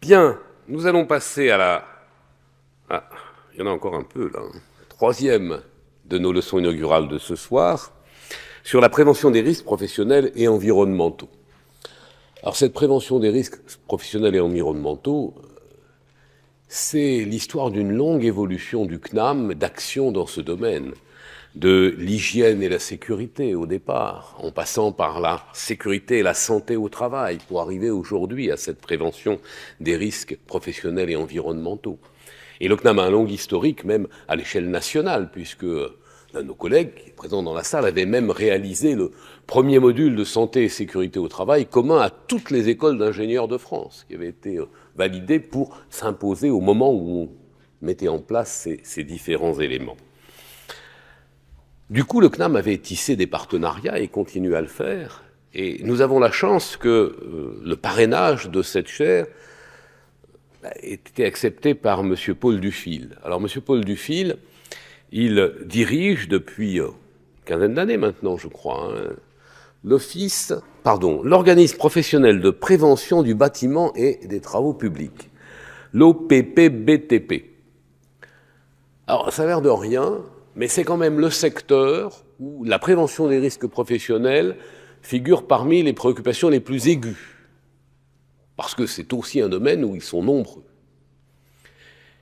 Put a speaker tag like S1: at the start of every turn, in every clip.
S1: Bien, nous allons passer à la... Ah, il y en a encore un peu là. Troisième de nos leçons inaugurales de ce soir, sur la prévention des risques professionnels et environnementaux. Alors cette prévention des risques professionnels et environnementaux, c'est l'histoire d'une longue évolution du CNAM d'action dans ce domaine, de l'hygiène et la sécurité au départ, en passant par la sécurité et la santé au travail, pour arriver aujourd'hui à cette prévention des risques professionnels et environnementaux. Et le CNAM a un long historique, même à l'échelle nationale, puisque l'un de nos collègues, qui est présent dans la salle, avait même réalisé le premier module de santé et sécurité au travail commun à toutes les écoles d'ingénieurs de France, qui avait été validé pour s'imposer au moment où on mettait en place ces différents éléments. Du coup, le CNAM avait tissé des partenariats et continue à le faire. Et nous avons la chance que le parrainage de cette chaire ait été accepté par M. Paul Dufil. Alors, M. Paul Dufil, il dirige depuis une quinzaine d'années maintenant, je crois, l'organisme professionnel de prévention du bâtiment et des travaux publics, l'OPPBTP. Alors, ça a l'air de rien, mais c'est quand même le secteur où la prévention des risques professionnels figure parmi les préoccupations les plus aiguës, parce que c'est aussi un domaine où ils sont nombreux.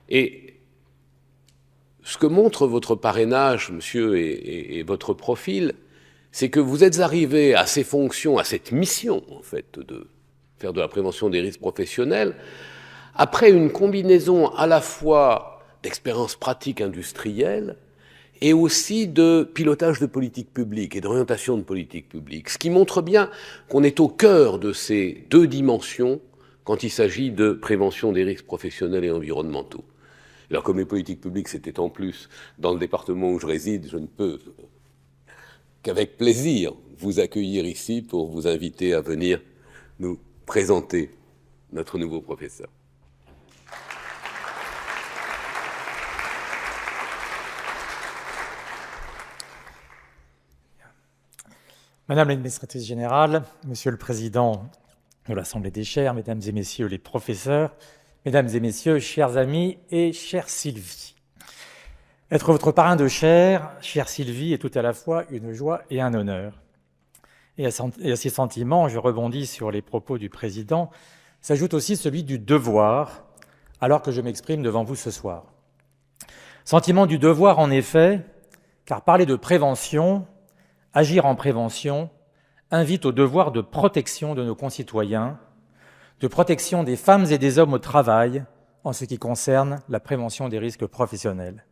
S1: Et ce que montre votre parrainage, monsieur, et votre profil, c'est que vous êtes arrivé à ces fonctions, à cette mission, en fait, de faire de la prévention des risques professionnels, après une combinaison à la fois d'expérience pratique industrielle et aussi de pilotage de politique publique et d'orientation de politique publique, ce qui montre bien qu'on est au cœur de ces deux dimensions quand il s'agit de prévention des risques professionnels et environnementaux. Alors comme les politiques publiques, c'était en plus dans le département où je réside, je ne peux qu'avec plaisir vous accueillir ici pour vous inviter à venir nous présenter notre nouveau professeur.
S2: Madame l'administratrice générale, Monsieur le Président de l'Assemblée des chaires, Mesdames et Messieurs les professeurs, Mesdames et Messieurs, chers amis et chère Sylvie. Être votre parrain de chaire, chère Sylvie, est tout à la fois une joie et un honneur. Et à ces sentiments, je rebondis sur les propos du Président, s'ajoute aussi celui du devoir, alors que je m'exprime devant vous ce soir. Sentiment du devoir, en effet, car parler de prévention, agir en prévention, invite au devoir de protection de nos concitoyens, de protection des femmes et des hommes au travail en ce qui concerne la prévention des risques professionnels.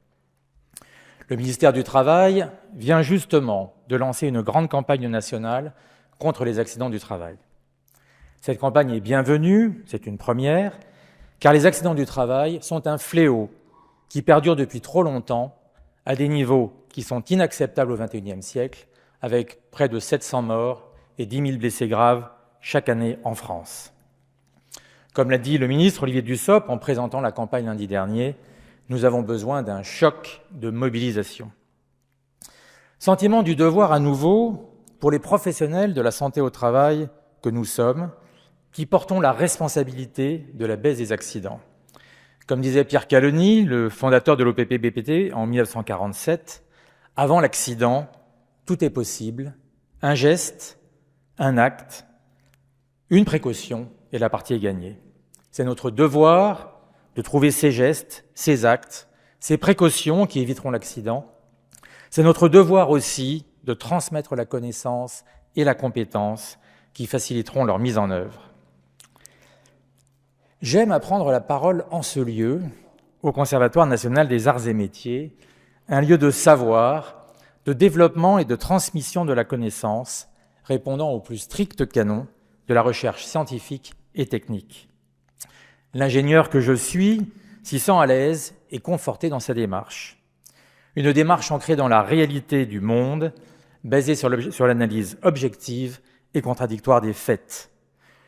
S2: Le ministère du Travail vient justement de lancer une grande campagne nationale contre les accidents du travail. Cette campagne est bienvenue, c'est une première, car les accidents du travail sont un fléau qui perdure depuis trop longtemps à des niveaux qui sont inacceptables au XXIe siècle, avec près de 700 morts et 10 000 blessés graves chaque année en France. Comme l'a dit le ministre Olivier Dussopt en présentant la campagne lundi dernier, nous avons besoin d'un choc de mobilisation. Sentiment du devoir à nouveau pour les professionnels de la santé au travail que nous sommes, qui portons la responsabilité de la baisse des accidents. Comme disait Pierre Caloni, le fondateur de l'OPPBTP en 1947, avant l'accident, tout est possible, un geste, un acte, une précaution et la partie est gagnée. C'est notre devoir de trouver ces gestes, ces actes, ces précautions qui éviteront l'accident. C'est notre devoir aussi de transmettre la connaissance et la compétence qui faciliteront leur mise en œuvre. J'aime à prendre la parole en ce lieu, au Conservatoire national des arts et métiers, un lieu de savoir, de développement et de transmission de la connaissance, répondant aux plus stricts canons de la recherche scientifique et technique. L'ingénieur que je suis s'y sent à l'aise et conforté dans sa démarche. Une démarche ancrée dans la réalité du monde, basée sur l'analyse objective et contradictoire des faits.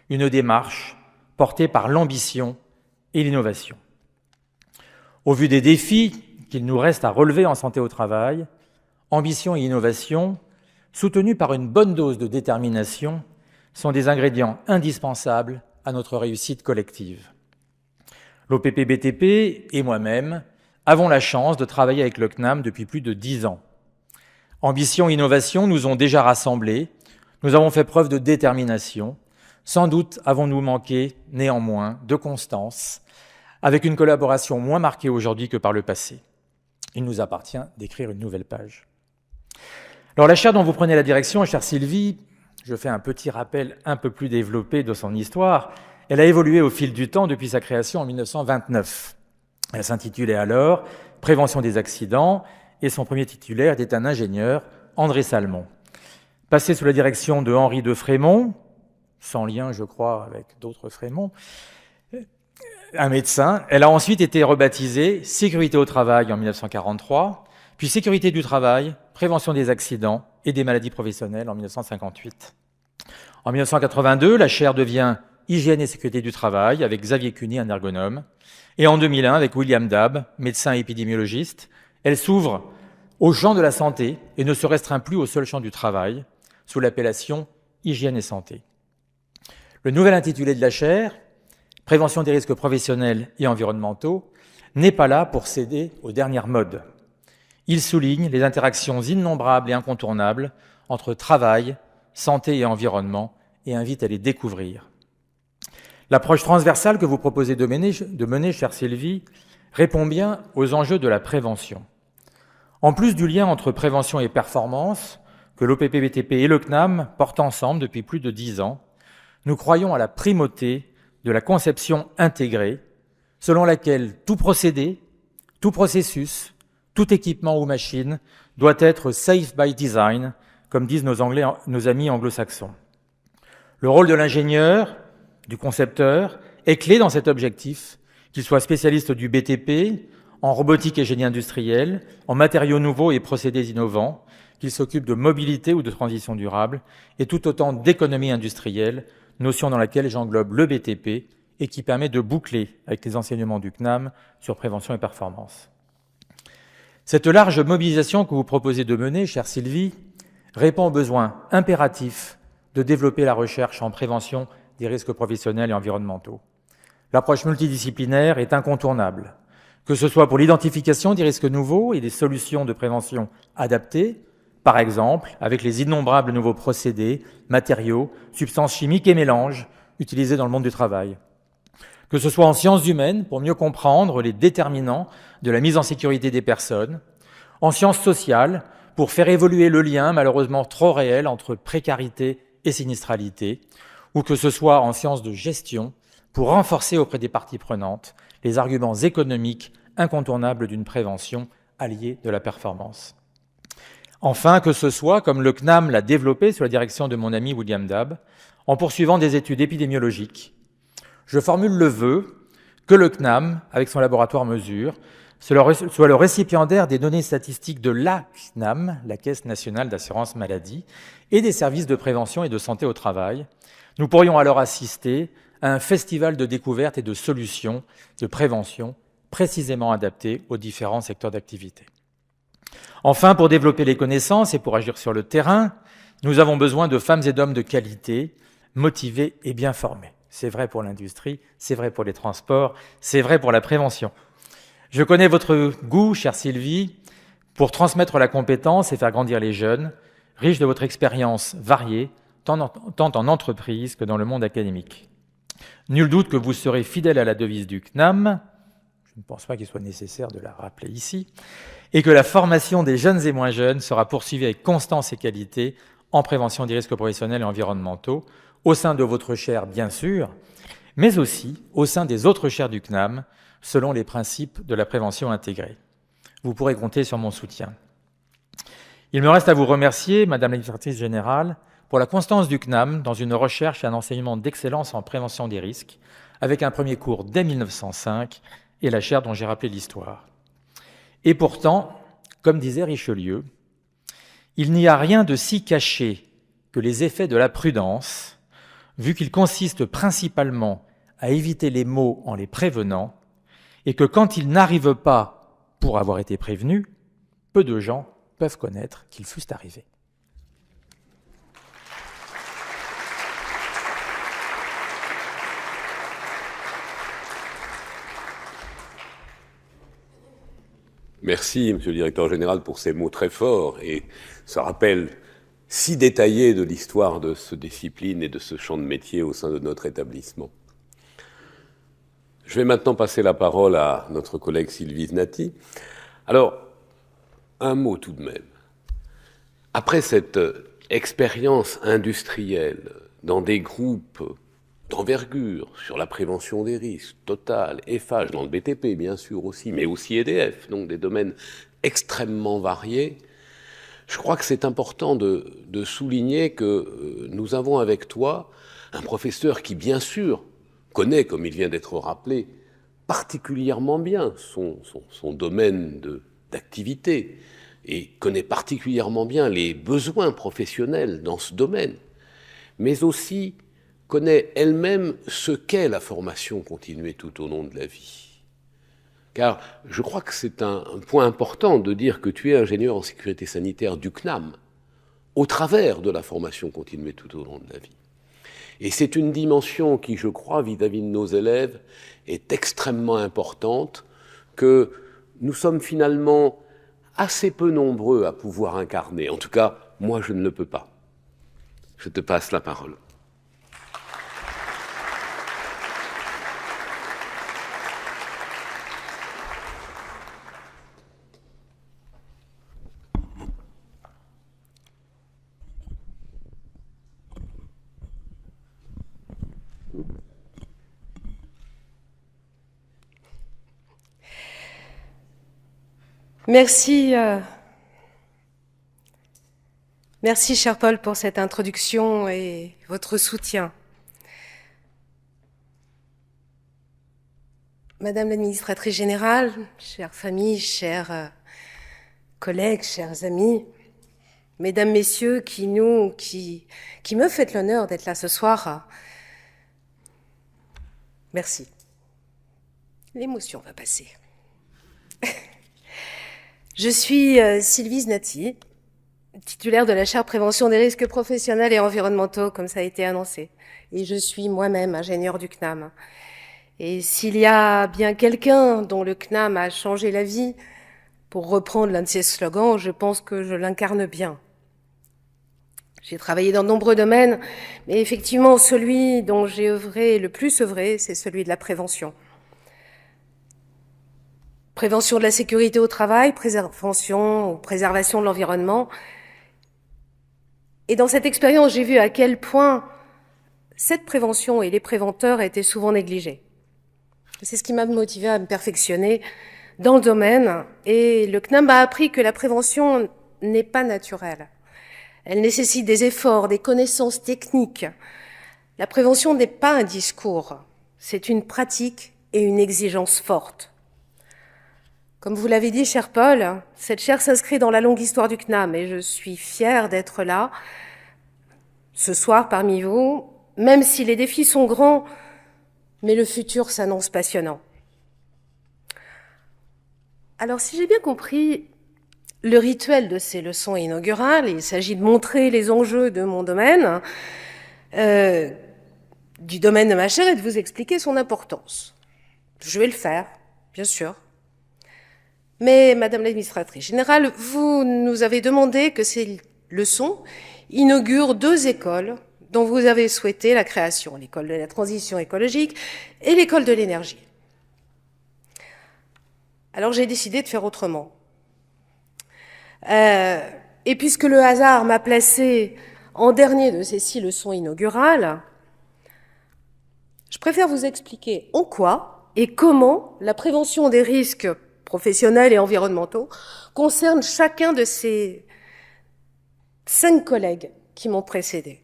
S2: Une démarche portée par l'ambition et l'innovation. Au vu des défis qu'il nous reste à relever en santé au travail, ambition et innovation, soutenus par une bonne dose de détermination, sont des ingrédients indispensables à notre réussite collective. L'OPP-BTP et moi-même avons la chance de travailler avec le CNAM depuis plus de 10 ans. Ambition et innovation nous ont déjà rassemblés, nous avons fait preuve de détermination. Sans doute avons-nous manqué, néanmoins, de constance, avec une collaboration moins marquée aujourd'hui que par le passé. Il nous appartient d'écrire une nouvelle page. Alors la chaire dont vous prenez la direction, chère Sylvie, je fais un petit rappel un peu plus développé de son histoire, elle a évolué au fil du temps depuis sa création en 1929. Elle s'intitulait alors « Prévention des accidents » et son premier titulaire était un ingénieur, André Salmon. Passé sous la direction de Henri de Frémont, sans lien, je crois, avec d'autres Frémont, un médecin, elle a ensuite été rebaptisée « Sécurité au travail » en 1943, puis « Sécurité du travail, prévention des accidents et des maladies professionnelles » en 1958. En 1982, la chaire devient « Hygiène et sécurité du travail » avec Xavier Cuny, un ergonome. Et en 2001, avec William Dabb, médecin et épidémiologiste, elle s'ouvre au champ de la santé et ne se restreint plus au seul champ du travail, sous l'appellation hygiène et santé. Le nouvel intitulé de la chaire, Prévention des risques professionnels et environnementaux, n'est pas là pour céder aux dernières modes. Il souligne les interactions innombrables et incontournables entre travail, santé et environnement et invite à les découvrir. L'approche transversale que vous proposez de mener, chère Sylvie, répond bien aux enjeux de la prévention. En plus du lien entre prévention et performance, que l'OPP-BTP et le CNAM portent ensemble depuis plus de 10 ans, nous croyons à la primauté de la conception intégrée, selon laquelle tout procédé, tout processus, tout équipement ou machine doit être « safe by design », comme disent nos amis anglo-saxons. Le rôle de l'ingénieur, du concepteur, est clé dans cet objectif, qu'il soit spécialiste du BTP, en robotique et génie industriel, en matériaux nouveaux et procédés innovants, qu'il s'occupe de mobilité ou de transition durable, et tout autant d'économie industrielle, notion dans laquelle j'englobe le BTP et qui permet de boucler avec les enseignements du CNAM sur prévention et performance. Cette large mobilisation que vous proposez de mener, chère Sylvie, répond au besoin impératif de développer la recherche en prévention des risques professionnels et environnementaux. L'approche multidisciplinaire est incontournable, que ce soit pour l'identification des risques nouveaux et des solutions de prévention adaptées, par exemple avec les innombrables nouveaux procédés, matériaux, substances chimiques et mélanges utilisés dans le monde du travail. Que ce soit en sciences humaines, pour mieux comprendre les déterminants de la mise en sécurité des personnes, en sciences sociales, pour faire évoluer le lien malheureusement trop réel entre précarité et sinistralité, ou que ce soit en sciences de gestion, pour renforcer auprès des parties prenantes les arguments économiques incontournables d'une prévention alliée de la performance. Enfin, que ce soit, comme le CNAM l'a développé sous la direction de mon ami William Dabb, en poursuivant des études épidémiologiques. Je formule le vœu que le CNAM, avec son laboratoire Mesure, soit le récipiendaire des données statistiques de la CNAM, la Caisse nationale d'assurance maladie, et des services de prévention et de santé au travail. Nous pourrions alors assister à un festival de découvertes et de solutions de prévention précisément adaptées aux différents secteurs d'activité. Enfin, pour développer les connaissances et pour agir sur le terrain, nous avons besoin de femmes et d'hommes de qualité, motivés et bien formés. C'est vrai pour l'industrie, c'est vrai pour les transports, c'est vrai pour la prévention. Je connais votre goût, chère Sylvie, pour transmettre la compétence et faire grandir les jeunes, riche de votre expérience variée, tant en entreprise que dans le monde académique. Nul doute que vous serez fidèle à la devise du CNAM, je ne pense pas qu'il soit nécessaire de la rappeler ici, et que la formation des jeunes et moins jeunes sera poursuivie avec constance et qualité en prévention des risques professionnels et environnementaux, au sein de votre chaire, bien sûr, mais aussi au sein des autres chaires du CNAM, selon les principes de la prévention intégrée. Vous pourrez compter sur mon soutien. Il me reste à vous remercier, Madame la Directrice Générale, pour la constance du CNAM dans une recherche et un enseignement d'excellence en prévention des risques, avec un premier cours dès 1905 et la chaire dont j'ai rappelé l'histoire. Et pourtant, comme disait Richelieu, il n'y a rien de si caché que les effets de la prudence, vu qu'il consiste principalement à éviter les maux en les prévenant, et que quand ils n'arrivent pas pour avoir été prévenus, peu de gens peuvent connaître qu'ils fussent arrivés.
S1: Merci, Monsieur le Directeur général, pour ces mots très forts et ce rappel si détaillé de l'histoire de cette discipline et de ce champ de métier au sein de notre établissement. Je vais maintenant passer la parole à notre collègue Sylvie Znati. Alors, un mot tout de même. Après cette expérience industrielle dans des groupes d'envergure sur la prévention des risques, Total, Eiffage, dans le BTP bien sûr aussi, mais aussi EDF, donc des domaines extrêmement variés, je crois que c'est important de souligner que nous avons avec toi un professeur qui bien sûr connaît, comme il vient d'être rappelé, particulièrement bien son domaine d'activité et connaît particulièrement bien les besoins professionnels dans ce domaine, mais aussi connaît elle-même ce qu'est la formation continuée tout au long de la vie. Car je crois que c'est un point important de dire que tu es ingénieur en sécurité sanitaire du CNAM, au travers de la formation continuée tout au long de la vie. Et c'est une dimension qui, je crois, vis-à-vis de nos élèves, est extrêmement importante, que nous sommes finalement assez peu nombreux à pouvoir incarner. En tout cas, moi, je ne le peux pas. Je te passe la parole.
S3: Merci, merci cher Paul pour cette introduction et votre soutien. Madame l'administratrice générale, chère famille, chers collègues, chers amis, mesdames, messieurs qui me faites l'honneur d'être là ce soir, merci. L'émotion va passer. Je suis Sylvie Znati, titulaire de la chaire prévention des risques professionnels et environnementaux, comme ça a été annoncé. Et je suis moi-même ingénieure du CNAM. Et s'il y a bien quelqu'un dont le CNAM a changé la vie, pour reprendre l'un de ses slogans, je pense que je l'incarne bien. J'ai travaillé dans de nombreux domaines, mais effectivement, celui dont j'ai le plus œuvré, c'est celui de la prévention. Prévention de la sécurité au travail, préservation de l'environnement. Et dans cette expérience, j'ai vu à quel point cette prévention et les préventeurs étaient souvent négligés. C'est ce qui m'a motivée à me perfectionner dans le domaine. Et le CNAM m'a appris que la prévention n'est pas naturelle. Elle nécessite des efforts, des connaissances techniques. La prévention n'est pas un discours, c'est une pratique et une exigence forte. Comme vous l'avez dit, cher Paul, cette chaire s'inscrit dans la longue histoire du CNAM et je suis fière d'être là ce soir parmi vous, même si les défis sont grands, mais le futur s'annonce passionnant. Alors, si j'ai bien compris le rituel de ces leçons inaugurales, il s'agit de montrer les enjeux de mon domaine, du domaine de ma chaire et de vous expliquer son importance. Je vais le faire, bien sûr. Mais, Madame l'administratrice générale, vous nous avez demandé que ces leçons inaugurent 2 écoles dont vous avez souhaité la création, l'école de la transition écologique et l'école de l'énergie. Alors j'ai décidé de faire autrement. Et puisque le hasard m'a placé en dernier de ces 6 leçons inaugurales, je préfère vous expliquer en quoi et comment la prévention des risques professionnels et environnementaux concerne chacun de ces 5 collègues qui m'ont précédé.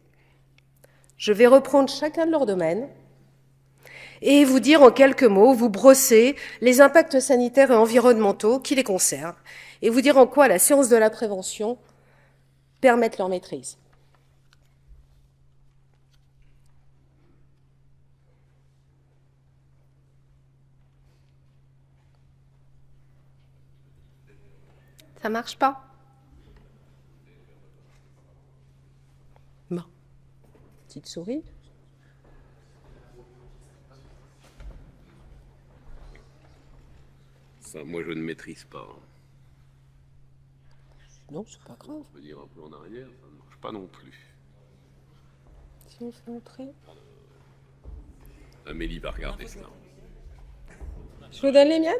S3: Je vais reprendre chacun de leurs domaines et vous dire en quelques mots, vous brosser les impacts sanitaires et environnementaux qui les concernent et vous dire en quoi la science de la prévention permet leur maîtrise. Ça marche pas? Bon. Petite souris.
S1: Ça, moi, je ne maîtrise pas.
S3: Non, c'est pas grave.
S1: On peut dire un peu en arrière, ça ne marche pas non plus.
S3: Si on fait entrer.
S1: Amélie va regarder cela.
S3: Je vous donne les miennes?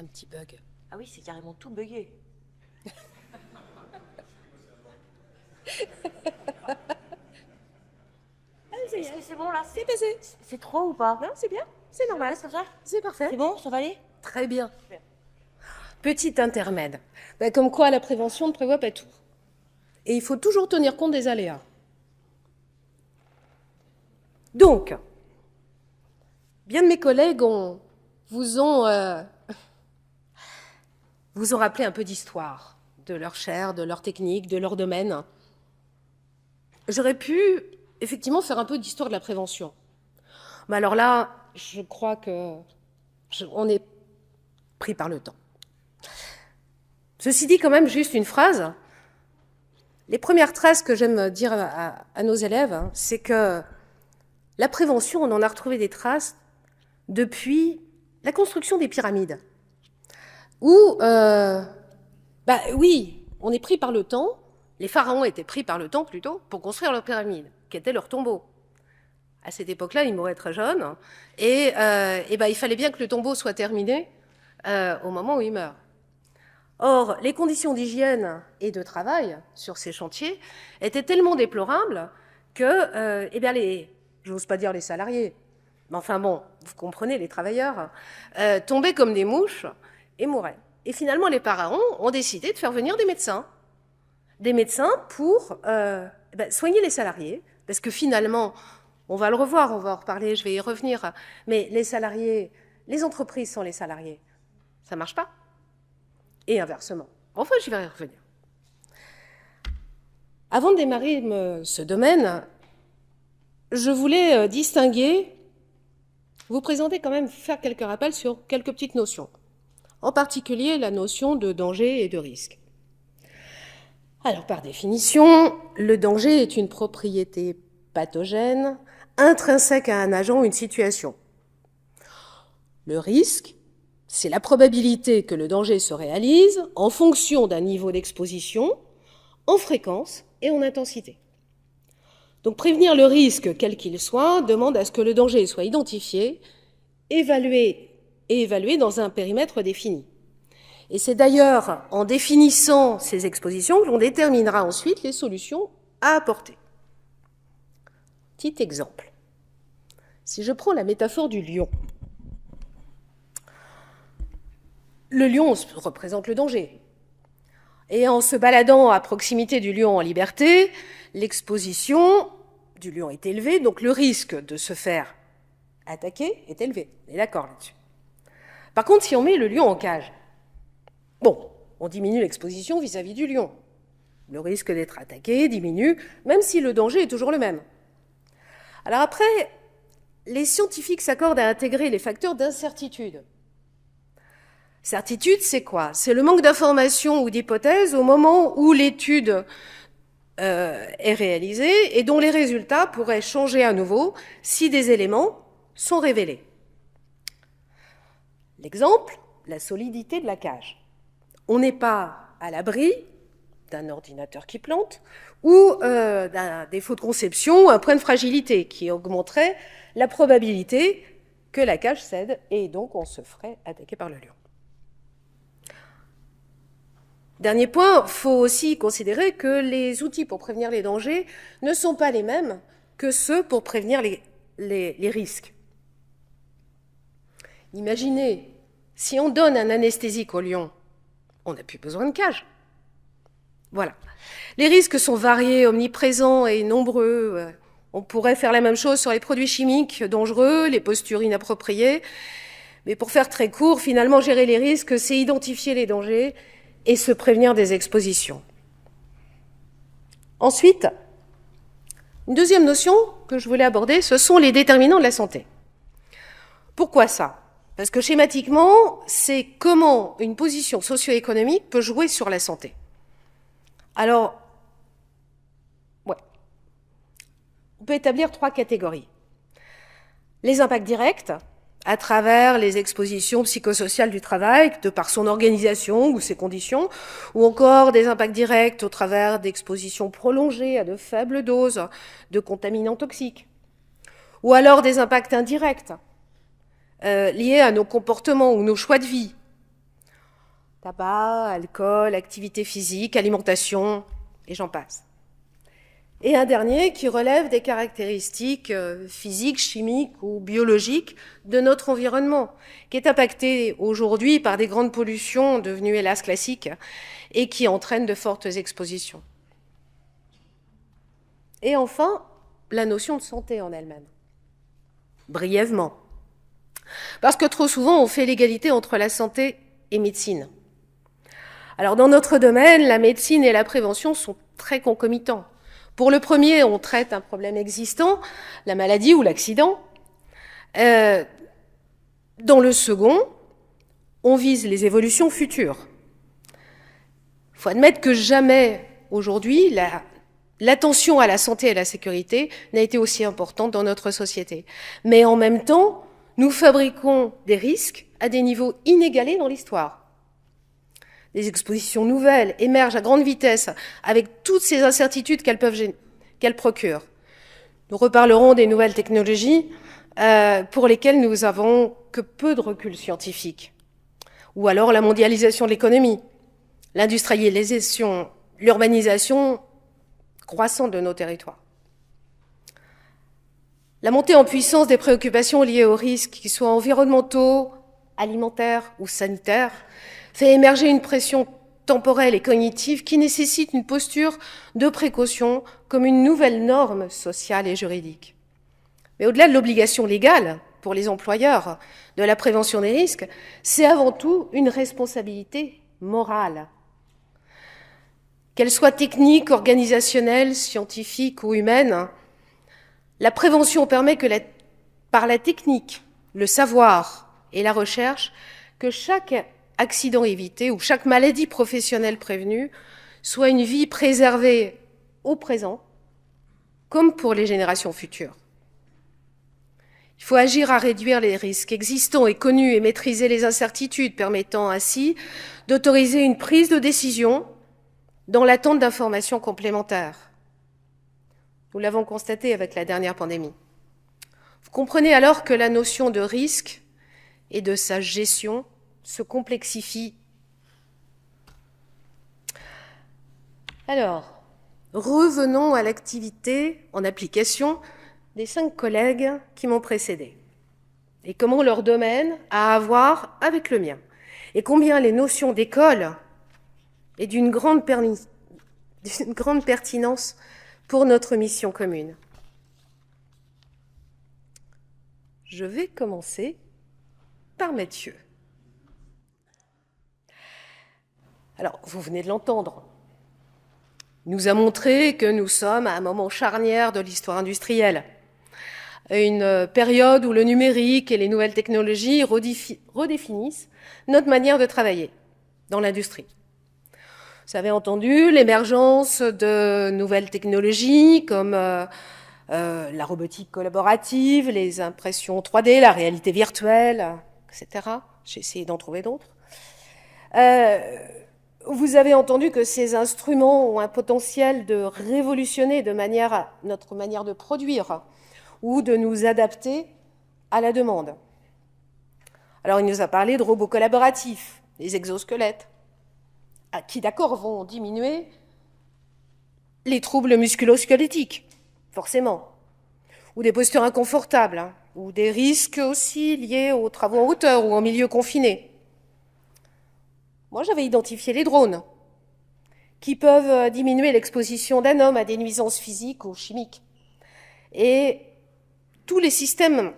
S3: Un petit bug.
S4: Ah oui, c'est carrément tout bugué. Est-ce que c'est bon là?
S3: C'est passé.
S4: C'est trop ou pas?
S3: Non, c'est bien. C'est normal.
S4: Reste comme ça?
S3: C'est parfait.
S4: C'est bon? Ça va aller?
S3: Très bien. Petit intermède. Ben, comme quoi la prévention ne prévoit pas tout. Et il faut toujours tenir compte des aléas. Donc, bien de mes collègues vous ont rappelé un peu d'histoire de leur chair, de leur technique, de leur domaine. J'aurais pu effectivement faire un peu d'histoire de la prévention. Mais alors là, je crois on est pris par le temps. Ceci dit, quand même, juste une phrase. Les premières traces que j'aime dire à nos élèves, hein, c'est que la prévention, on en a retrouvé des traces depuis la construction des pyramides. Où, oui, on est pris par le temps, les pharaons étaient pris par le temps plutôt, pour construire leurs pyramides, qui étaient leurs tombeaux. À cette époque-là, ils mouraient très jeunes, et il fallait bien que le tombeau soit terminé au moment où ils meurent. Or, les conditions d'hygiène et de travail sur ces chantiers étaient tellement déplorables que, j'ose pas dire les salariés, mais enfin bon, vous comprenez, les travailleurs, tombaient comme des mouches et mouraient. Et finalement, les pharaons ont décidé de faire venir des médecins pour soigner les salariés, parce que finalement, on va le revoir, on va en reparler, je vais y revenir, mais les salariés, les entreprises sans les salariés, ça marche pas. Et inversement. Enfin, j'y vais y revenir. Avant de démarrer ce domaine, je voulais vous présenter quand même, faire quelques rappels sur quelques petites notions. En particulier, la notion de danger et de risque. Alors, par définition, le danger est une propriété pathogène, intrinsèque à un agent ou une situation. Le risque, c'est la probabilité que le danger se réalise en fonction d'un niveau d'exposition, en fréquence et en intensité. Donc prévenir le risque, quel qu'il soit, demande à ce que le danger soit identifié, évalué dans un périmètre défini. Et c'est d'ailleurs en définissant ces expositions que l'on déterminera ensuite les solutions à apporter. Petit exemple. Si je prends la métaphore du lion, le lion représente le danger. Et en se baladant à proximité du lion en liberté, l'exposition du lion est élevée, donc le risque de se faire attaquer est élevé. On est d'accord là-dessus. Par contre, si on met le lion en cage, on diminue l'exposition vis-à-vis du lion. Le risque d'être attaqué diminue, même si le danger est toujours le même. Alors après, les scientifiques s'accordent à intégrer les facteurs d'incertitude. Certitude, c'est quoi? C'est le manque d'informations ou d'hypothèses au moment où l'étude est réalisée et dont les résultats pourraient changer à nouveau si des éléments sont révélés. L'exemple, la solidité de la cage. On n'est pas à l'abri d'un ordinateur qui plante ou d'un défaut de conception ou un point de fragilité qui augmenterait la probabilité que la cage cède et donc on se ferait attaquer par le lion. Dernier point, il faut aussi considérer que les outils pour prévenir les dangers ne sont pas les mêmes que ceux pour prévenir les risques. Imaginez, si on donne un anesthésique au lion, on n'a plus besoin de cage. Voilà. Les risques sont variés, omniprésents et nombreux. On pourrait faire la même chose sur les produits chimiques dangereux, les postures inappropriées. Mais pour faire très court, finalement, gérer les risques, c'est identifier les dangers et se prévenir des expositions. Ensuite, une deuxième notion que je voulais aborder, ce sont les déterminants de la santé. Pourquoi ça? Parce que schématiquement, c'est comment une position socio-économique peut jouer sur la santé. Alors, ouais. On peut établir 3 catégories. Les impacts directs, à travers les expositions psychosociales du travail, de par son organisation ou ses conditions, ou encore des impacts directs au travers d'expositions prolongées à de faibles doses de contaminants toxiques, ou alors des impacts indirects liés à nos comportements ou nos choix de vie, tabac, alcool, activité physique, alimentation, et j'en passe. Et un dernier qui relève des caractéristiques physiques, chimiques ou biologiques de notre environnement, qui est impacté aujourd'hui par des grandes pollutions devenues hélas classiques et qui entraînent de fortes expositions. Et enfin, la notion de santé en elle-même. Brièvement. Parce que trop souvent, on fait l'égalité entre la santé et médecine. Alors dans notre domaine, la médecine et la prévention sont très concomitants. Pour le premier, on traite un problème existant, la maladie ou l'accident. Dans le second, on vise les évolutions futures. Il faut admettre que jamais, aujourd'hui, l'attention à la santé et à la sécurité n'a été aussi importante dans notre société. Mais en même temps, nous fabriquons des risques à des niveaux inégalés dans l'histoire. Des expositions nouvelles émergent à grande vitesse avec toutes ces incertitudes qu'elles procurent. Nous reparlerons des nouvelles technologies pour lesquelles nous avons que peu de recul scientifique. Ou alors la mondialisation de l'économie, l'industrialisation, l'urbanisation croissante de nos territoires. La montée en puissance des préoccupations liées aux risques, qu'ils soient environnementaux, alimentaires ou sanitaires, fait émerger une pression temporelle et cognitive qui nécessite une posture de précaution comme une nouvelle norme sociale et juridique. Mais au-delà de l'obligation légale pour les employeurs de la prévention des risques, c'est avant tout une responsabilité morale. Qu'elle soit technique, organisationnelle, scientifique ou humaine, la prévention permet que par la technique, le savoir et la recherche, que chaque accident évité ou chaque maladie professionnelle prévenue soit une vie préservée au présent, comme pour les générations futures. Il faut agir à réduire les risques existants et connus et maîtriser les incertitudes, permettant ainsi d'autoriser une prise de décision dans l'attente d'informations complémentaires. Nous l'avons constaté avec la dernière pandémie. Vous comprenez alors que la notion de risque et de sa gestion se complexifie. Alors, revenons à l'activité en application des 5 collègues qui m'ont précédé. Et comment leur domaine a à voir avec le mien. Et combien les notions d'école est d'une grande pertinence pour notre mission commune. Je vais commencer par Mathieu. Alors, vous venez de l'entendre. Il nous a montré que nous sommes à un moment charnière de l'histoire industrielle. Une période où le numérique et les nouvelles technologies redéfinissent notre manière de travailler dans l'industrie. Vous avez entendu l'émergence de nouvelles technologies comme la robotique collaborative, les impressions 3D, la réalité virtuelle, etc. J'ai essayé d'en trouver d'autres. Vous avez entendu que ces instruments ont un potentiel de révolutionner notre manière de produire ou de nous adapter à la demande. Alors, il nous a parlé de robots collaboratifs, les exosquelettes, qui, d'accord, vont diminuer les troubles musculo-squelettiques, forcément, ou des postures inconfortables, ou des risques aussi liés aux travaux en hauteur ou en milieu confiné. Moi, j'avais identifié les drones, qui peuvent diminuer l'exposition d'un homme à des nuisances physiques ou chimiques. Et tous les systèmes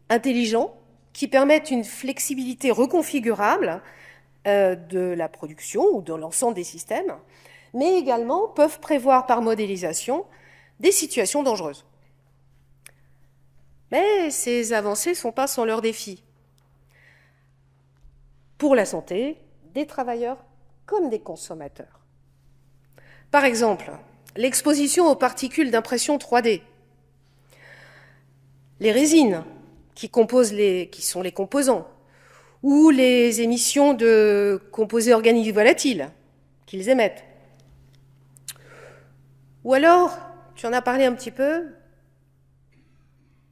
S3: intelligents qui permettent une flexibilité reconfigurable de la production ou de l'ensemble des systèmes, mais également peuvent prévoir par modélisation des situations dangereuses. Mais ces avancées ne sont pas sans leurs défis. Pour la santé des travailleurs comme des consommateurs. Par exemple, l'exposition aux particules d'impression 3D, les résines qui sont les composants, ou les émissions de composés organiques volatiles qu'ils émettent. Ou alors, tu en as parlé un petit peu,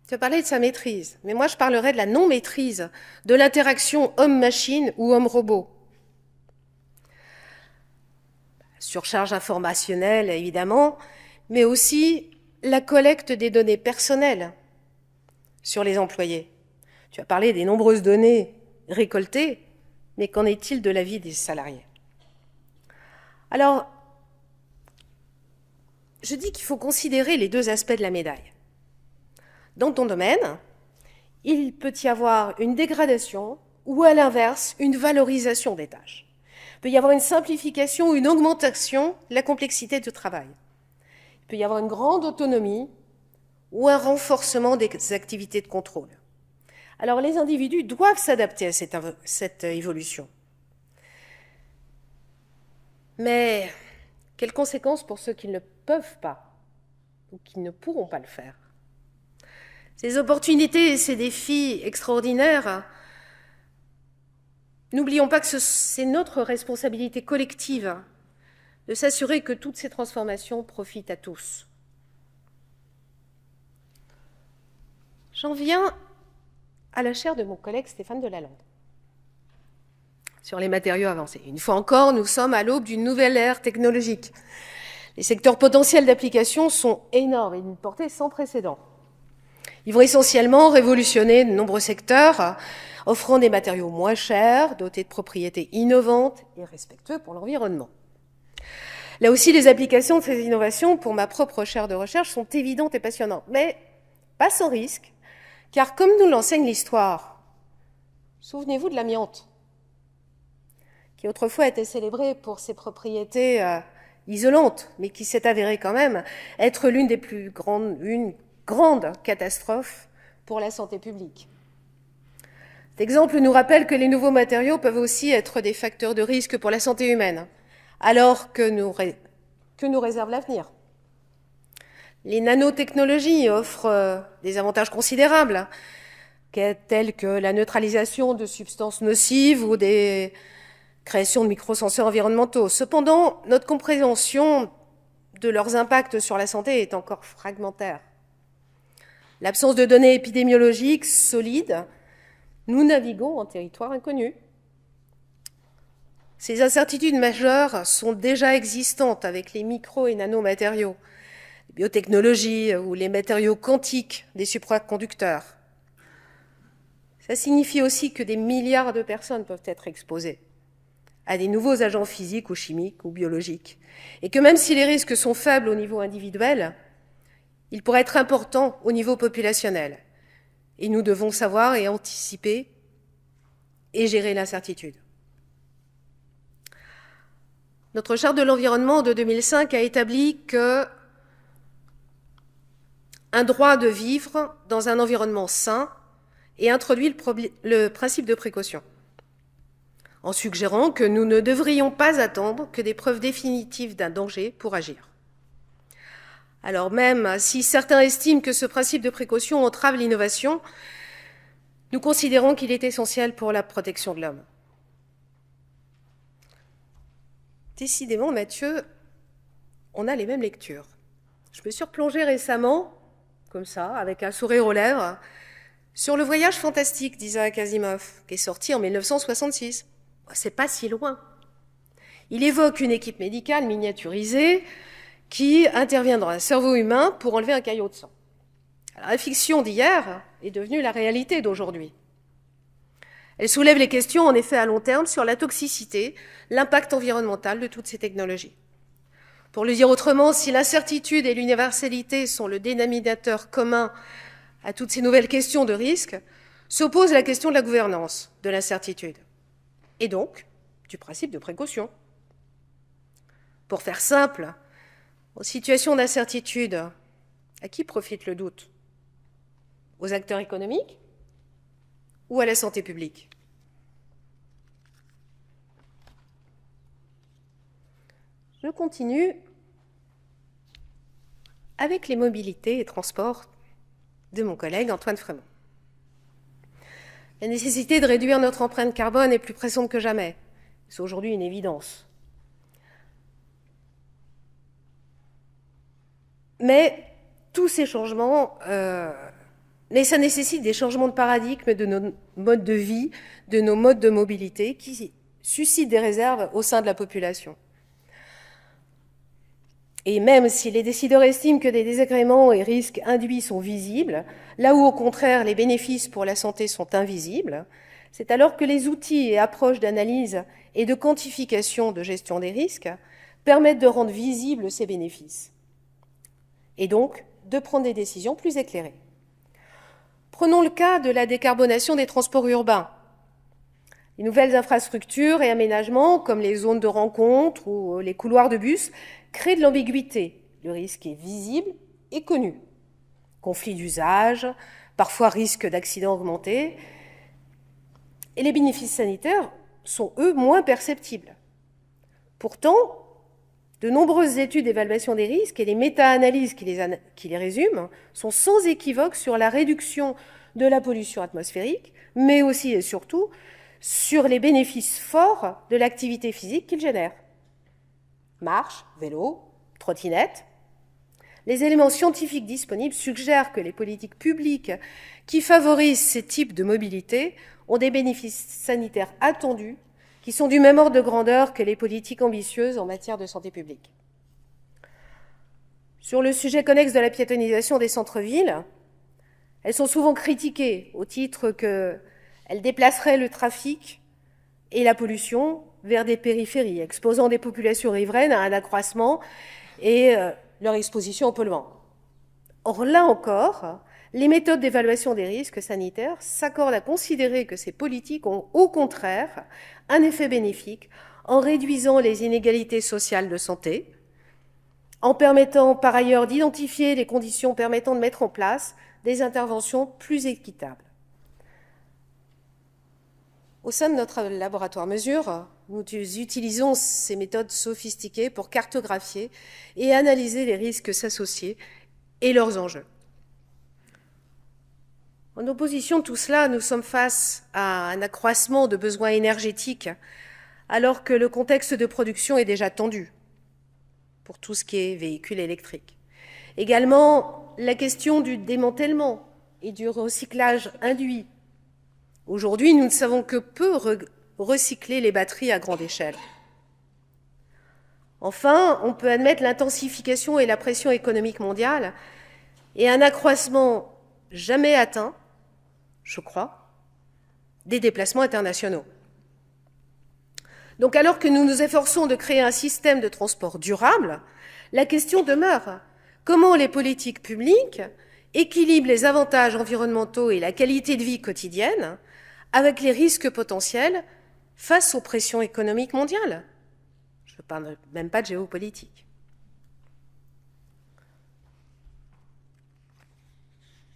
S3: tu as parlé de sa maîtrise, mais moi je parlerai de la non-maîtrise de l'interaction homme-machine ou homme-robot. Surcharge informationnelle, évidemment, mais aussi la collecte des données personnelles sur les employés. Tu as parlé des nombreuses données récoltées, mais qu'en est-il de la vie des salariés? Alors, je dis qu'il faut considérer les deux aspects de la médaille. Dans ton domaine, il peut y avoir une dégradation ou, à l'inverse, une valorisation des tâches. Il peut y avoir une simplification ou une augmentation de la complexité du travail. Il peut y avoir une grande autonomie ou un renforcement des activités de contrôle. Alors les individus doivent s'adapter à cette évolution. Mais quelles conséquences pour ceux qui ne peuvent pas ou qui ne pourront pas le faire? Ces opportunités et ces défis extraordinaires, n'oublions pas que c'est notre responsabilité collective de s'assurer que toutes ces transformations profitent à tous. J'en viens à la chaire de mon collègue Stéphane Delalande sur les matériaux avancés. Une fois encore, nous sommes à l'aube d'une nouvelle ère technologique. Les secteurs potentiels d'application sont énormes et d'une portée sans précédent. Ils vont essentiellement révolutionner de nombreux secteurs, offrant des matériaux moins chers, dotés de propriétés innovantes et respectueux pour l'environnement. Là aussi, les applications de ces innovations, pour ma propre chaire de recherche, sont évidentes et passionnantes, mais pas sans risque, car comme nous l'enseigne l'histoire, souvenez-vous de l'amiante, qui autrefois était célébrée pour ses propriétés isolantes, mais qui s'est avérée quand même être une grande catastrophe pour la santé publique. Cet exemple nous rappelle que les nouveaux matériaux peuvent aussi être des facteurs de risque pour la santé humaine, alors que nous réserve l'avenir. Les nanotechnologies offrent des avantages considérables, tels que la neutralisation de substances nocives ou des créations de microsenseurs environnementaux. Cependant, notre compréhension de leurs impacts sur la santé est encore fragmentaire. L'absence de données épidémiologiques solides, nous naviguons en territoire inconnu. Ces incertitudes majeures sont déjà existantes avec les micro- et nanomatériaux, les biotechnologies ou les matériaux quantiques des supraconducteurs. Ça signifie aussi que des milliards de personnes peuvent être exposées à des nouveaux agents physiques ou chimiques ou biologiques, et que même si les risques sont faibles au niveau individuel, ils pourraient être importants au niveau populationnel. Et nous devons savoir et anticiper et gérer l'incertitude. Notre charte de l'environnement de 2005 a établi que un droit de vivre dans un environnement sain et introduit le principe de précaution, en suggérant que nous ne devrions pas attendre que des preuves définitives d'un danger pour agir. Alors même si certains estiment que ce principe de précaution entrave l'innovation, nous considérons qu'il est essentiel pour la protection de l'homme. Décidément, Mathieu, on a les mêmes lectures. Je me suis replongée récemment, comme ça, avec un sourire aux lèvres, sur Le Voyage fantastique d'Isaac Asimov, qui est sorti en 1966. C'est pas si loin. Il évoque une équipe médicale miniaturisée qui intervient dans un cerveau humain pour enlever un caillot de sang. La fiction d'hier est devenue la réalité d'aujourd'hui. Elle soulève les questions, en effet, à long terme sur la toxicité, l'impact environnemental de toutes ces technologies. Pour le dire autrement, si l'incertitude et l'universalité sont le dénominateur commun à toutes ces nouvelles questions de risque, s'oppose la question de la gouvernance de l'incertitude, et donc du principe de précaution. Pour faire simple, en situation d'incertitude, à qui profite le doute? Aux acteurs économiques ou à la santé publique? Je continue avec les mobilités et transports de mon collègue Antoine Frémont. La nécessité de réduire notre empreinte carbone est plus pressante que jamais. C'est aujourd'hui une évidence. Mais tous ces changements, ça nécessite des changements de paradigme de nos modes de vie, de nos modes de mobilité, qui suscitent des réserves au sein de la population. Et même si les décideurs estiment que des désagréments et risques induits sont visibles, là où au contraire les bénéfices pour la santé sont invisibles, c'est alors que les outils et approches d'analyse et de quantification de gestion des risques permettent de rendre visibles ces bénéfices et donc de prendre des décisions plus éclairées. Prenons le cas de la décarbonation des transports urbains. Les nouvelles infrastructures et aménagements, comme les zones de rencontre ou les couloirs de bus, créent de l'ambiguïté. Le risque est visible et connu. Conflits d'usage, parfois risque d'accidents augmentés. Et les bénéfices sanitaires sont, eux, moins perceptibles. Pourtant, de nombreuses études d'évaluation des risques et les méta-analyses qui les résument sont sans équivoque sur la réduction de la pollution atmosphérique, mais aussi et surtout sur les bénéfices forts de l'activité physique qu'ils génèrent. Marche, vélo, trottinette. Les éléments scientifiques disponibles suggèrent que les politiques publiques qui favorisent ces types de mobilité ont des bénéfices sanitaires attendus qui sont du même ordre de grandeur que les politiques ambitieuses en matière de santé publique. Sur le sujet connexe de la piétonisation des centres-villes, elles sont souvent critiquées au titre qu'elles déplaceraient le trafic et la pollution vers des périphéries, exposant des populations riveraines à un accroissement et leur exposition aux polluants. Or, là encore, les méthodes d'évaluation des risques sanitaires s'accordent à considérer que ces politiques ont au contraire un effet bénéfique en réduisant les inégalités sociales de santé, en permettant par ailleurs d'identifier les conditions permettant de mettre en place des interventions plus équitables. Au sein de notre laboratoire Mesure, nous utilisons ces méthodes sophistiquées pour cartographier et analyser les risques associés et leurs enjeux. En opposition de tout cela, nous sommes face à un accroissement de besoins énergétiques alors que le contexte de production est déjà tendu pour tout ce qui est véhicules électriques. Également, la question du démantèlement et du recyclage induit. Aujourd'hui, nous ne savons que peu recycler les batteries à grande échelle. Enfin, on peut admettre l'intensification et la pression économique mondiale et un accroissement jamais atteint, je crois, des déplacements internationaux. Donc, alors que nous nous efforçons de créer un système de transport durable, la question demeure: comment les politiques publiques équilibrent les avantages environnementaux et la qualité de vie quotidienne avec les risques potentiels face aux pressions économiques mondiales? Je ne parle même pas de géopolitique.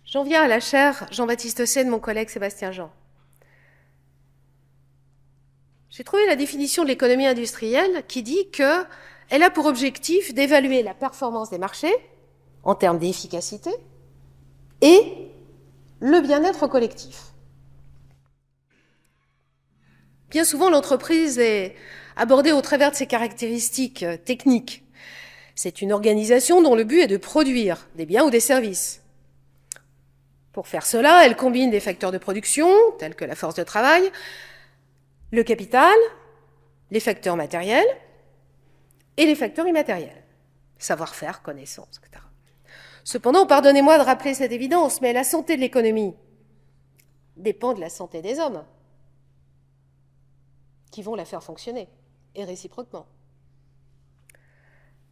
S3: J'en viens à la chaire Jean-Baptiste Say de mon collègue Sébastien Jean. J'ai trouvé la définition de l'économie industrielle qui dit qu'elle a pour objectif d'évaluer la performance des marchés en termes d'efficacité et le bien-être collectif. Bien souvent, l'entreprise est abordée au travers de ses caractéristiques techniques. C'est une organisation dont le but est de produire des biens ou des services. Pour faire cela, elle combine des facteurs de production, tels que la force de travail, le capital, les facteurs matériels et les facteurs immatériels, savoir-faire, connaissances, etc. Cependant, pardonnez-moi de rappeler cette évidence, mais la santé de l'économie dépend de la santé des hommes qui vont la faire fonctionner, et réciproquement.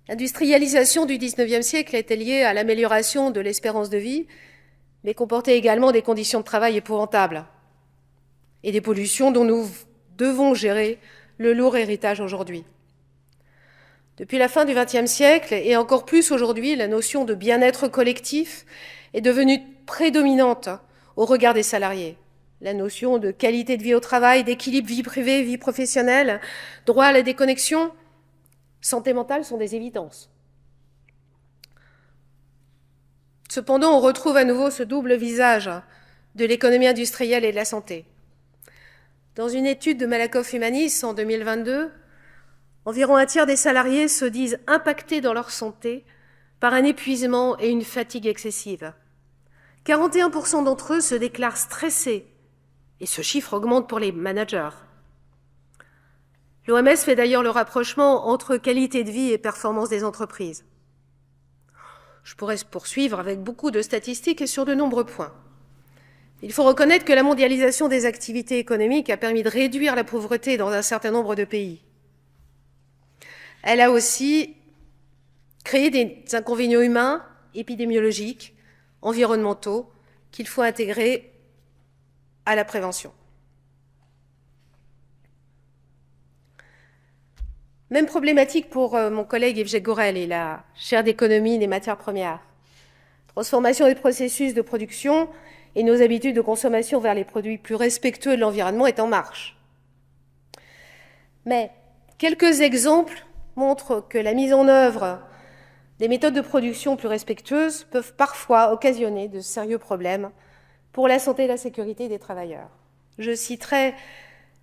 S3: L'industrialisation du XIXe siècle était liée à l'amélioration de l'espérance de vie, mais comportait également des conditions de travail épouvantables et des pollutions dont nous devons gérer le lourd héritage aujourd'hui. Depuis la fin du XXe siècle, et encore plus aujourd'hui, la notion de bien-être collectif est devenue prédominante au regard des salariés. La notion de qualité de vie au travail, d'équilibre vie privée, vie professionnelle, droit à la déconnexion, santé mentale sont des évidences. Cependant, on retrouve à nouveau ce double visage de l'économie industrielle et de la santé. Dans une étude de Malakoff Humanis en 2022, environ un tiers des salariés se disent impactés dans leur santé par un épuisement et une fatigue excessive. 41% d'entre eux se déclarent stressés, et ce chiffre augmente pour les managers. L'OMS fait d'ailleurs le rapprochement entre qualité de vie et performance des entreprises. Je pourrais poursuivre avec beaucoup de statistiques et sur de nombreux points. Il faut reconnaître que la mondialisation des activités économiques a permis de réduire la pauvreté dans un certain nombre de pays. Elle a aussi créé des inconvénients humains, épidémiologiques, environnementaux, qu'il faut intégrer à la prévention. Même problématique pour mon collègue Yves Jegorel et la chaire d'économie des matières premières. Transformation des processus de production et nos habitudes de consommation vers les produits plus respectueux de l'environnement est en marche. Mais quelques exemples montrent que la mise en œuvre des méthodes de production plus respectueuses peuvent parfois occasionner de sérieux problèmes pour la santé et la sécurité des travailleurs. Je citerai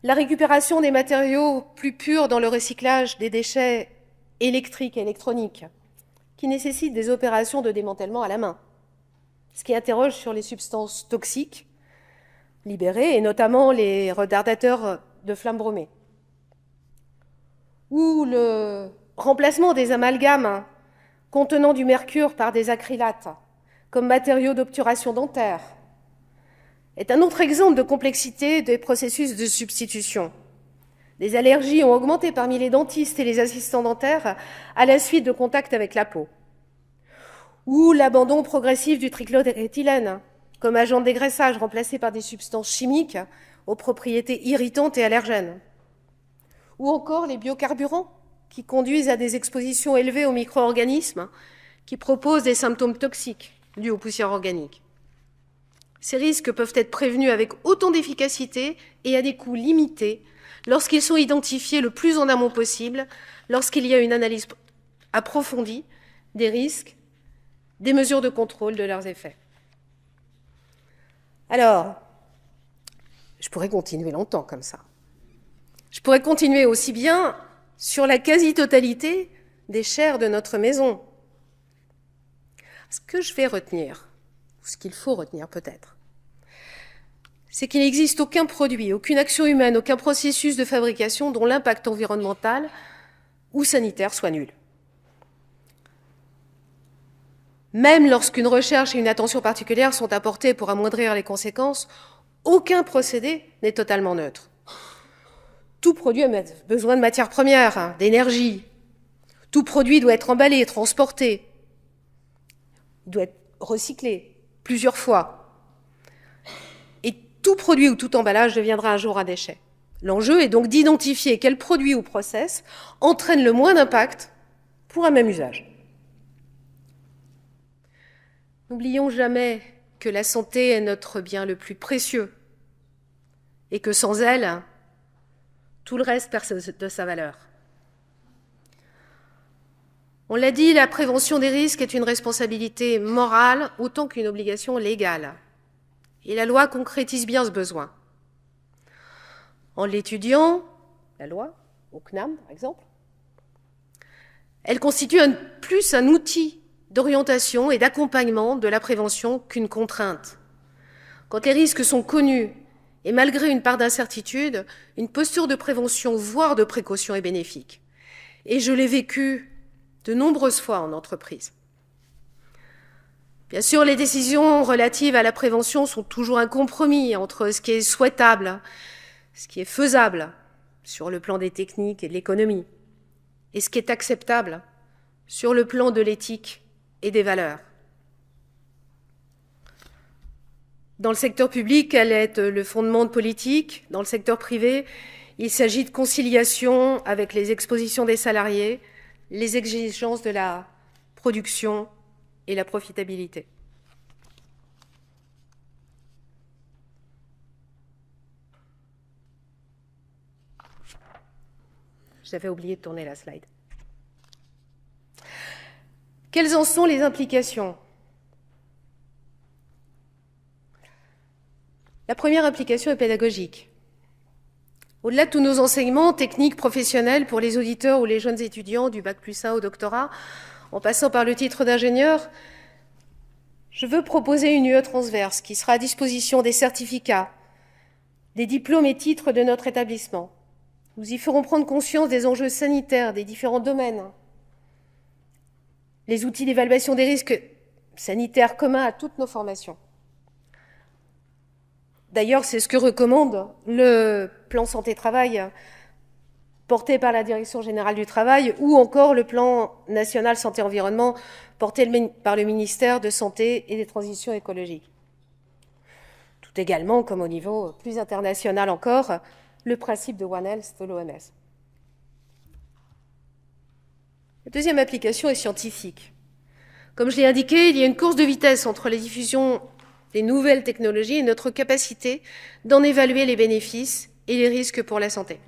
S3: la récupération des matériaux plus purs dans le recyclage des déchets électriques et électroniques, qui nécessitent des opérations de démantèlement à la main, ce qui interroge sur les substances toxiques libérées, et notamment les retardateurs de flammes bromées. Ou le remplacement des amalgames contenant du mercure par des acrylates, comme matériaux d'obturation dentaire, est un autre exemple de complexité des processus de substitution. Les allergies ont augmenté parmi les dentistes et les assistants dentaires à la suite de contacts avec la peau. Ou l'abandon progressif du trichloroéthylène comme agent de dégraissage remplacé par des substances chimiques aux propriétés irritantes et allergènes. Ou encore les biocarburants qui conduisent à des expositions élevées aux micro-organismes qui proposent des symptômes toxiques dus aux poussières organiques. Ces risques peuvent être prévenus avec autant d'efficacité et à des coûts limités lorsqu'ils sont identifiés le plus en amont possible, lorsqu'il y a une analyse approfondie des risques, des mesures de contrôle de leurs effets. Alors, je pourrais continuer longtemps comme ça. Je pourrais continuer aussi bien sur la quasi-totalité des chairs de notre maison. Ce que je vais retenir, ou ce qu'il faut retenir peut-être, c'est qu'il n'existe aucun produit, aucune action humaine, aucun processus de fabrication dont l'impact environnemental ou sanitaire soit nul. Même lorsqu'une recherche et une attention particulière sont apportées pour amoindrir les conséquences, aucun procédé n'est totalement neutre. Tout produit a besoin de matières premières, d'énergie. Tout produit doit être emballé, transporté. Il doit être recyclé plusieurs fois. Et tout produit ou tout emballage deviendra un jour un déchet. L'enjeu est donc d'identifier quel produit ou process entraîne le moins d'impact pour un même usage. N'oublions jamais que la santé est notre bien le plus précieux et que sans elle, tout le reste perd de sa valeur. On l'a dit, la prévention des risques est une responsabilité morale autant qu'une obligation légale. Et la loi concrétise bien ce besoin. En l'étudiant, la loi, au CNAM par exemple, elle constitue plus un outil d'orientation et d'accompagnement de la prévention qu'une contrainte. Quand les risques sont connus et malgré une part d'incertitude, une posture de prévention, voire de précaution est bénéfique. Et je l'ai vécu de nombreuses fois en entreprise. Bien sûr, les décisions relatives à la prévention sont toujours un compromis entre ce qui est souhaitable, ce qui est faisable sur le plan des techniques et de l'économie, et ce qui est acceptable sur le plan de l'éthique et des valeurs. Dans le secteur public, elle est le fondement de politique. Dans le secteur privé, il s'agit de conciliation avec les expositions des salariés, les exigences de la production et la profitabilité. J'avais oublié de tourner la slide. Quelles en sont les implications ? La première implication est pédagogique. Au-delà de tous nos enseignements techniques, professionnels, pour les auditeurs ou les jeunes étudiants du Bac+1 au doctorat, en passant par le titre d'ingénieur, je veux proposer une UE transverse qui sera à disposition des certificats, des diplômes et titres de notre établissement. Nous y ferons prendre conscience des enjeux sanitaires des différents domaines, les outils d'évaluation des risques sanitaires communs à toutes nos formations. D'ailleurs, c'est ce que recommande le plan santé-travail porté par la Direction générale du travail ou encore le plan national santé-environnement porté par le ministère de Santé et des Transitions écologiques. Tout également, comme au niveau plus international encore, le principe de One Health de l'OMS. La deuxième application est scientifique. Comme je l'ai indiqué, il y a une course de vitesse entre les diffusions des nouvelles technologies et notre capacité d'en évaluer les bénéfices et les risques pour la santé.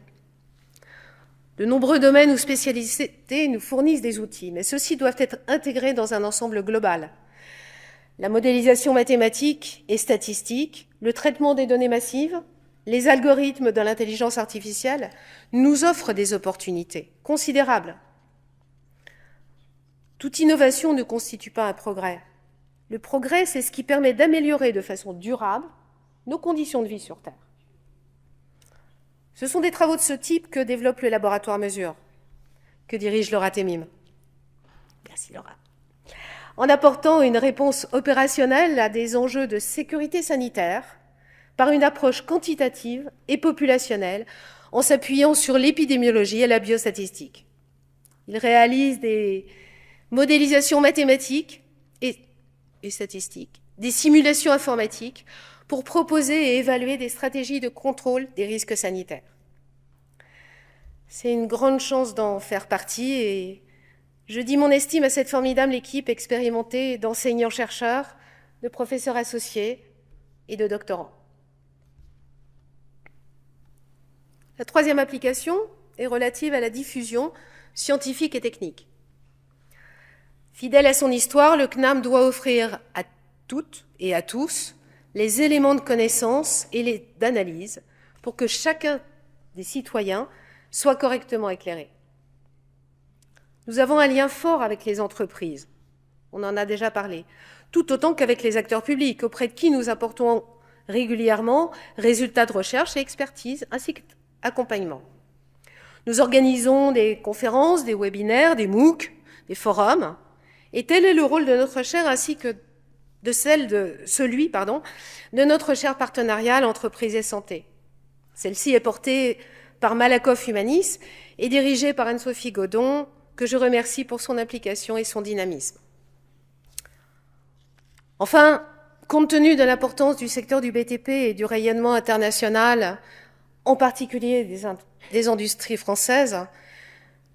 S3: De nombreux domaines ou spécialités nous fournissent des outils, mais ceux-ci doivent être intégrés dans un ensemble global. La modélisation mathématique et statistique, le traitement des données massives, les algorithmes de l'intelligence artificielle nous offrent des opportunités considérables. Toute innovation ne constitue pas un progrès. Le progrès, c'est ce qui permet d'améliorer de façon durable nos conditions de vie sur Terre. Ce sont des travaux de ce type que développe le laboratoire Mesure, que dirige Laura Temim. Merci Laura. En apportant une réponse opérationnelle à des enjeux de sécurité sanitaire par une approche quantitative et populationnelle en s'appuyant sur l'épidémiologie et la biostatistique. Il réalise des modélisations mathématiques et statistiques, des simulations informatiques pour proposer et évaluer des stratégies de contrôle des risques sanitaires. C'est une grande chance d'en faire partie et je dis mon estime à cette formidable équipe expérimentée d'enseignants-chercheurs, de professeurs associés et de doctorants. La troisième application est relative à la diffusion scientifique et technique. Fidèle à son histoire, le CNAM doit offrir à toutes et à tous les éléments de connaissance et d'analyse pour que chacun des citoyens soit correctement éclairé. Nous avons un lien fort avec les entreprises, on en a déjà parlé, tout autant qu'avec les acteurs publics, auprès de qui nous apportons régulièrement résultats de recherche et expertise, ainsi qu'accompagnement. Nous organisons des conférences, des webinaires, des MOOC, des forums, et tel est le rôle de notre chaire ainsi que celui de notre chaire partenariale Entreprises et Santé. Celle-ci est portée par Malakoff Humanis et dirigée par Anne-Sophie Godon, que je remercie pour son implication et son dynamisme. Enfin, compte tenu de l'importance du secteur du BTP et du rayonnement international, en particulier des industries françaises,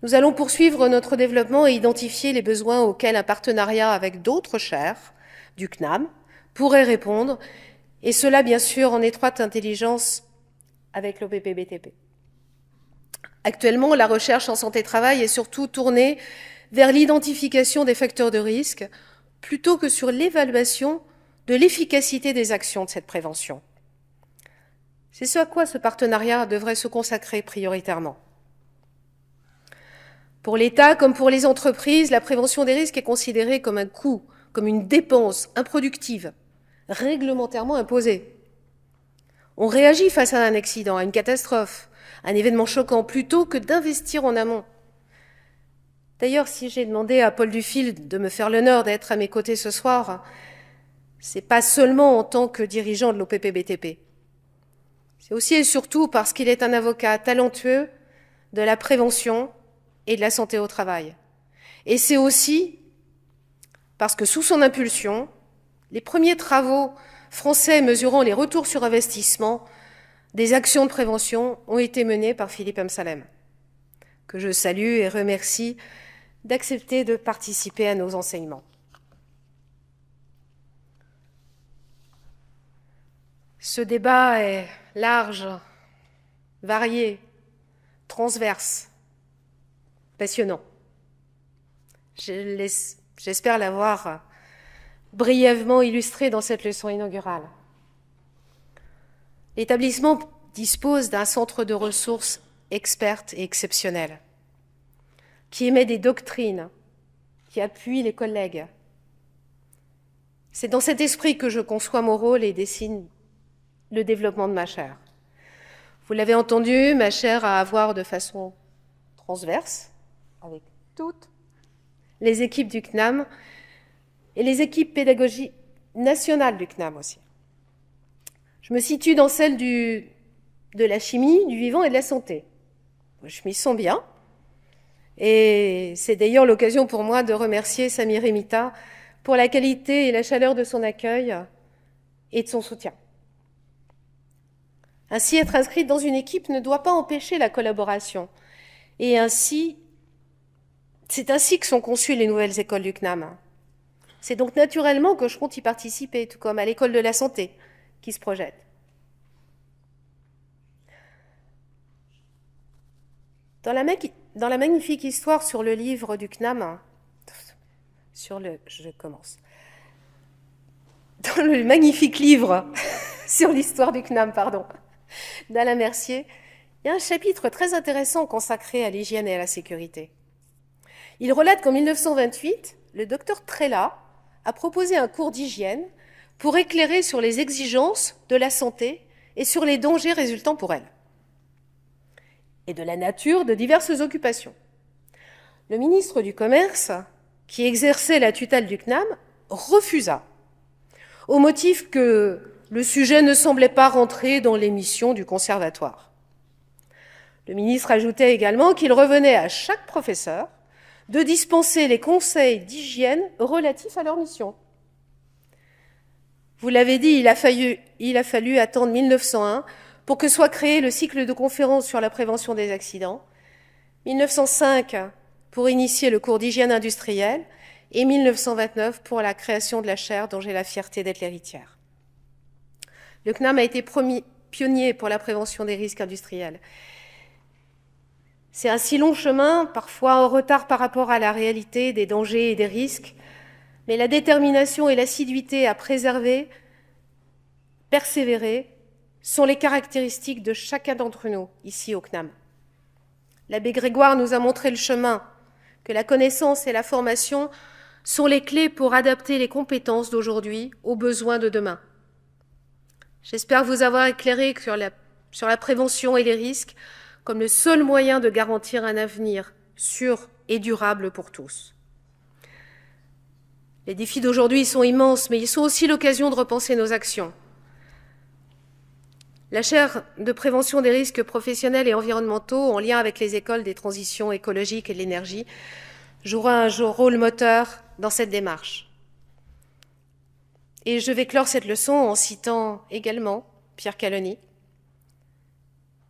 S3: nous allons poursuivre notre développement et identifier les besoins auxquels un partenariat avec d'autres chaires du CNAM pourrait répondre, et cela bien sûr en étroite intelligence avec l'OPP-BTP. Actuellement, la recherche en santé-travail est surtout tournée vers l'identification des facteurs de risque plutôt que sur l'évaluation de l'efficacité des actions de cette prévention. C'est ce à quoi ce partenariat devrait se consacrer prioritairement. Pour l'État comme pour les entreprises, la prévention des risques est considérée comme un coût, comme une dépense improductive, réglementairement imposée. On réagit face à un accident, à une catastrophe, à un événement choquant, plutôt que d'investir en amont. D'ailleurs, si j'ai demandé à Paul Dufil de me faire l'honneur d'être à mes côtés ce soir, c'est pas seulement en tant que dirigeant de l'OPP-BTP. C'est aussi et surtout parce qu'il est un avocat talentueux de la prévention et de la santé au travail. Et c'est aussi parce que sous son impulsion, les premiers travaux français mesurant les retours sur investissement des actions de prévention ont été menés par Philippe Amsalem, que je salue et remercie d'accepter de participer à nos enseignements. Ce débat est large, varié, transverse, passionnant. J'espère l'avoir brièvement illustré dans cette leçon inaugurale. L'établissement dispose d'un centre de ressources expertes et exceptionnel, qui émet des doctrines, qui appuie les collègues. C'est dans cet esprit que je conçois mon rôle et dessine le développement de ma chaire. Vous l'avez entendu, ma chaire a à voir de façon transverse avec toutes les équipes du CNAM et les équipes pédagogiques nationales du CNAM aussi. Je me situe dans celle de la chimie, du vivant et de la santé. Je m'y sens bien. Et c'est d'ailleurs l'occasion pour moi de remercier Samir Emita pour la qualité et la chaleur de son accueil et de son soutien. Ainsi, être inscrite dans une équipe ne doit pas empêcher la collaboration. Et ainsi, c'est ainsi que sont conçues les nouvelles écoles du CNAM. C'est donc naturellement que je compte y participer, tout comme à l'école de la santé qui se projette. Dans la magnifique histoire sur le livre du CNAM, Dans le magnifique livre sur l'histoire du CNAM, d'Alain Mercier, il y a un chapitre très intéressant consacré à l'hygiène et à la sécurité. Il relate qu'en 1928, le docteur Trella a proposé un cours d'hygiène pour éclairer sur les exigences de la santé et sur les dangers résultant pour elle, et de la nature de diverses occupations. Le ministre du Commerce, qui exerçait la tutelle du CNAM, refusa, au motif que le sujet ne semblait pas rentrer dans les missions du conservatoire. Le ministre ajoutait également qu'il revenait à chaque professeur de dispenser les conseils d'hygiène relatifs à leur mission. Vous l'avez dit, il a fallu attendre 1901 pour que soit créé le cycle de conférences sur la prévention des accidents, 1905 pour initier le cours d'hygiène industrielle et 1929 pour la création de la chaire dont j'ai la fierté d'être l'héritière. Le CNAM a été pionnier pour la prévention des risques industriels. C'est un si long chemin, parfois en retard par rapport à la réalité des dangers et des risques, mais la détermination et l'assiduité à préserver, persévérer, sont les caractéristiques de chacun d'entre nous, ici au CNAM. L'abbé Grégoire nous a montré le chemin, que la connaissance et la formation sont les clés pour adapter les compétences d'aujourd'hui aux besoins de demain. J'espère vous avoir éclairé sur la prévention et les risques comme le seul moyen de garantir un avenir sûr et durable pour tous. Les défis d'aujourd'hui sont immenses, mais ils sont aussi l'occasion de repenser nos actions. La chaire de prévention des risques professionnels et environnementaux, en lien avec les écoles des transitions écologiques et de l'énergie, jouera un rôle moteur dans cette démarche. Et je vais clore cette leçon en citant également Pierre Caloni,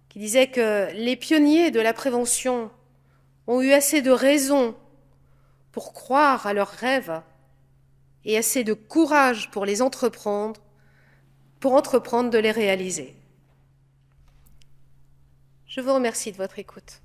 S3: qui disait que les pionniers de la prévention ont eu assez de raisons pour croire à leurs rêves et assez de courage pour entreprendre de les réaliser. Je vous remercie de votre écoute.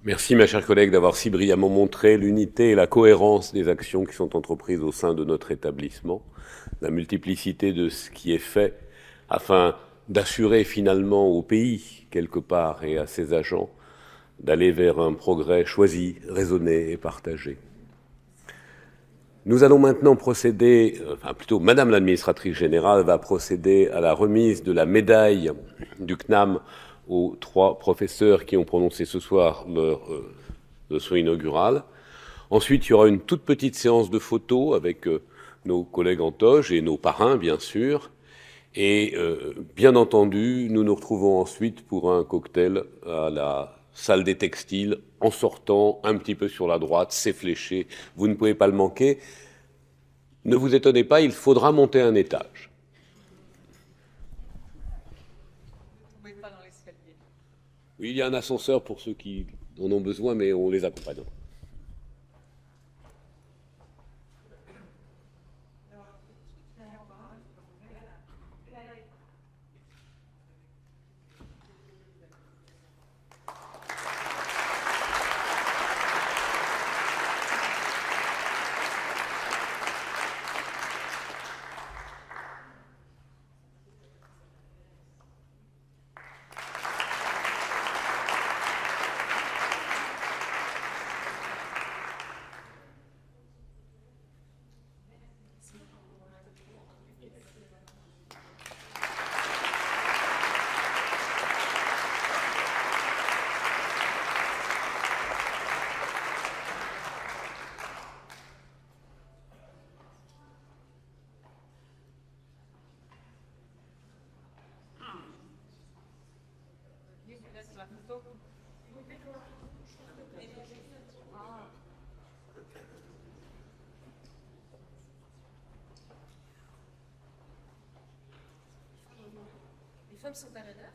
S1: Merci, ma chère collègue, d'avoir si brillamment montré l'unité et la cohérence des actions qui sont entreprises au sein de notre établissement, la multiplicité de ce qui est fait afin d'assurer finalement au pays, quelque part, et à ses agents, d'aller vers un progrès choisi, raisonné et partagé. Nous allons maintenant procéder, Madame l'administratrice générale va procéder à la remise de la médaille du CNAM aux 3 professeurs qui ont prononcé ce soir leur leçon inaugurale. Ensuite, il y aura une toute petite séance de photos avec nos collègues en toge et nos parrains, bien sûr. Et bien entendu, nous nous retrouvons ensuite pour un cocktail à la salle des textiles, en sortant un petit peu sur la droite, c'est fléché, vous ne pouvez pas le manquer. Ne vous étonnez pas, il faudra monter un étage. Oui, il y a un ascenseur pour ceux qui en ont besoin, mais on les accompagne.
S3: Les femmes sont à l'honneur?